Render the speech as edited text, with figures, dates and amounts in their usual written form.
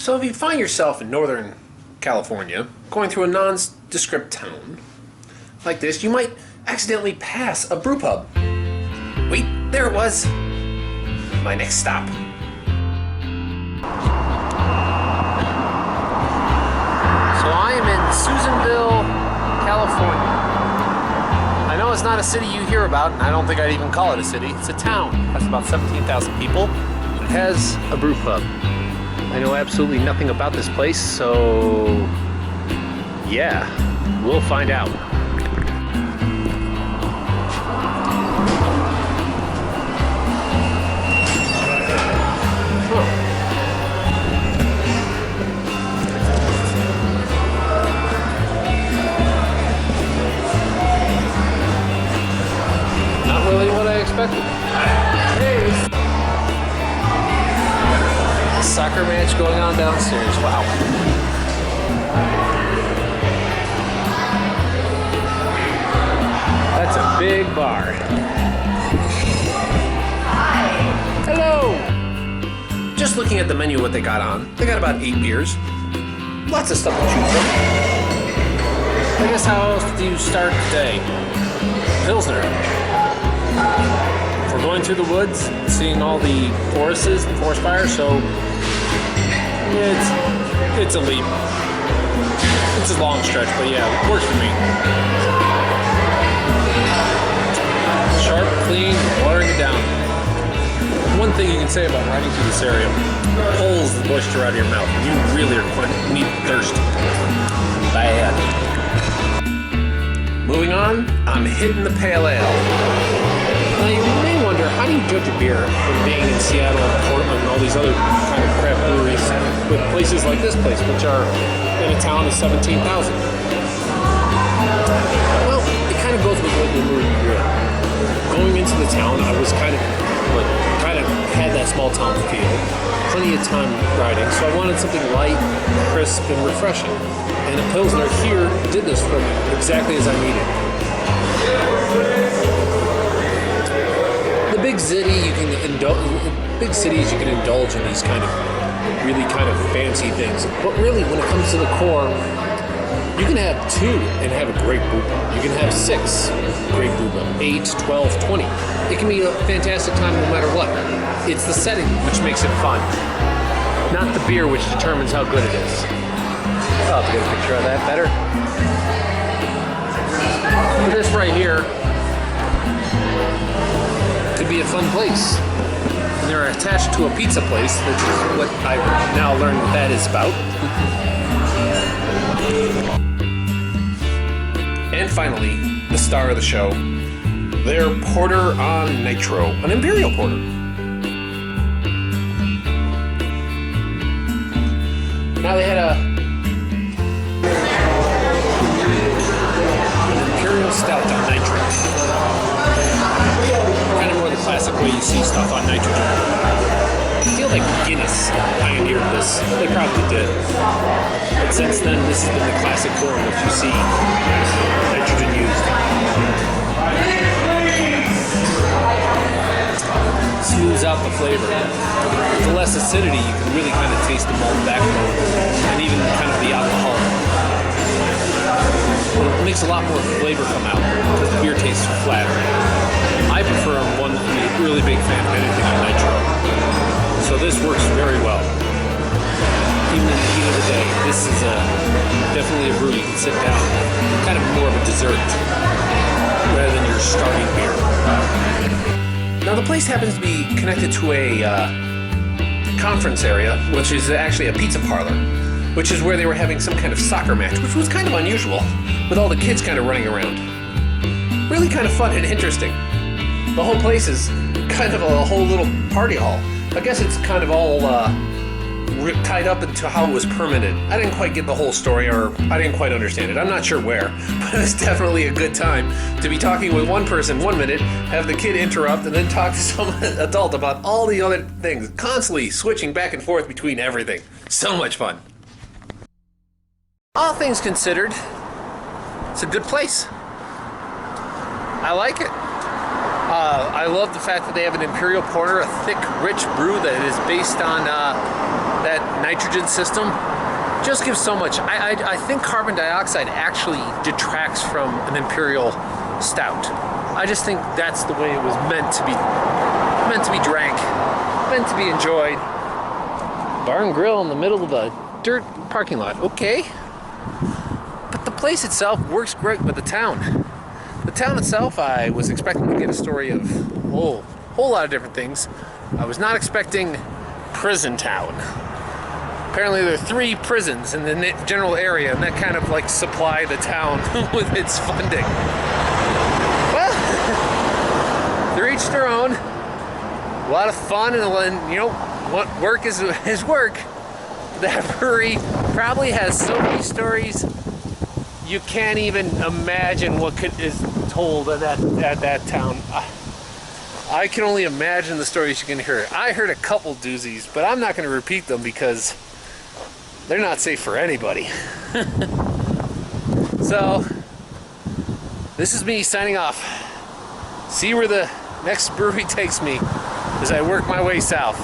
So if you find yourself in Northern California, going through a nondescript town like this, you might accidentally pass a brew pub. Wait, there it was. My next stop. So I am in Susanville, California. I know it's not a city you hear about, and I don't think I'd even call it a city. It's a town. That's about 17,000 people. It has a brew pub. I know absolutely nothing about this place, so yeah, we'll find out. Not really what I expected. Hey! Soccer match going on downstairs. Wow. That's a big bar. Hello! Just looking at the menu, what they got on. They got about 8 beers. Lots of stuff to choose from. I guess how else do you start the day? Pilsner. We're going through the woods, seeing all the forest fires, so it's a leap. It's a long stretch, but yeah, it works for me. Sharp, clean, watering it down. One thing you can say about riding through this area, pulls the moisture out of your mouth. You really need thirst. Bad. Moving on, I'm hitting the pale ale. Now you may wonder, how do you judge a beer from being in Seattle and Portland and all these other kind of craft breweries with places like this place, which are in a town of 17,000? Well, it kind of goes with what the brewery you're in. Going into the town, I was kind of had that small town feel, plenty of time riding, so I wanted something light, crisp, and refreshing. And a Pilsner here did this for me, exactly as I needed. Big cities you can indulge in these really fancy things, but really when it comes to the core, you can have 2 and have a great brew pub. You can have 6 great brew pub, 8, 12, 20. It can be a fantastic time no matter what. It's the setting which makes it fun, not the beer which determines how good it is. I'll have to get a picture of that better. This right here could be a fun place. And they're attached to a pizza place, which is what I've now learned what that is about. And finally, the star of the show, their porter on nitro, an imperial porter. Now they had an imperial stout on nitro. Kind of more the classic way you see stuff on nitrogen. I feel like Guinness pioneered this. They probably did. But since then, this has been the classic form if you see nitrogen used. Smooths out the flavor. With the less acidity, you can really kind of taste the malt backbone and even kind of the alcohol. It makes a lot more flavor come out because the beer tastes flatter. I prefer one really big fan of anything on nitro. So this works very well. Even in the heat of the day, this is definitely a brew you can sit down. Kind of more of a dessert rather than your starting beer. Now the place happens to be connected to a conference area, which is actually a pizza parlor, which is where they were having some kind of soccer match, which was kind of unusual, with all the kids kind of running around. Really kind of fun and interesting. The whole place is kind of a whole little party hall. I guess it's kind of all tied up into how it was permitted. I didn't quite get the whole story, or I didn't quite understand it. I'm not sure where, but it was definitely a good time to be talking with one person 1 minute, have the kid interrupt, and then talk to some adult about all the other things, constantly switching back and forth between everything. So much fun. All things considered, it's a good place. I like it. I love the fact that they have an Imperial Porter, a thick, rich brew that is based on that nitrogen system. Just gives so much. I think carbon dioxide actually detracts from an Imperial Stout. I just think that's the way it was meant to be drank, meant to be enjoyed. Bar and grill in the middle of a dirt parking lot. Okay. But the place itself works great, but the town itself, I was expecting to get a story of a whole lot of different things. I was not expecting prison town. Apparently there are 3 prisons in the general area, and that kind of like supply the town with its funding. Well, they're each their own. A lot of fun, and you know, what work is work. That brewery probably has so many stories you can't even imagine what is told at that town. I can only imagine the stories you can hear. I heard a couple doozies, but I'm not going to repeat them because they're not safe for anybody. So, this is me signing off. See where the next brewery takes me as I work my way south.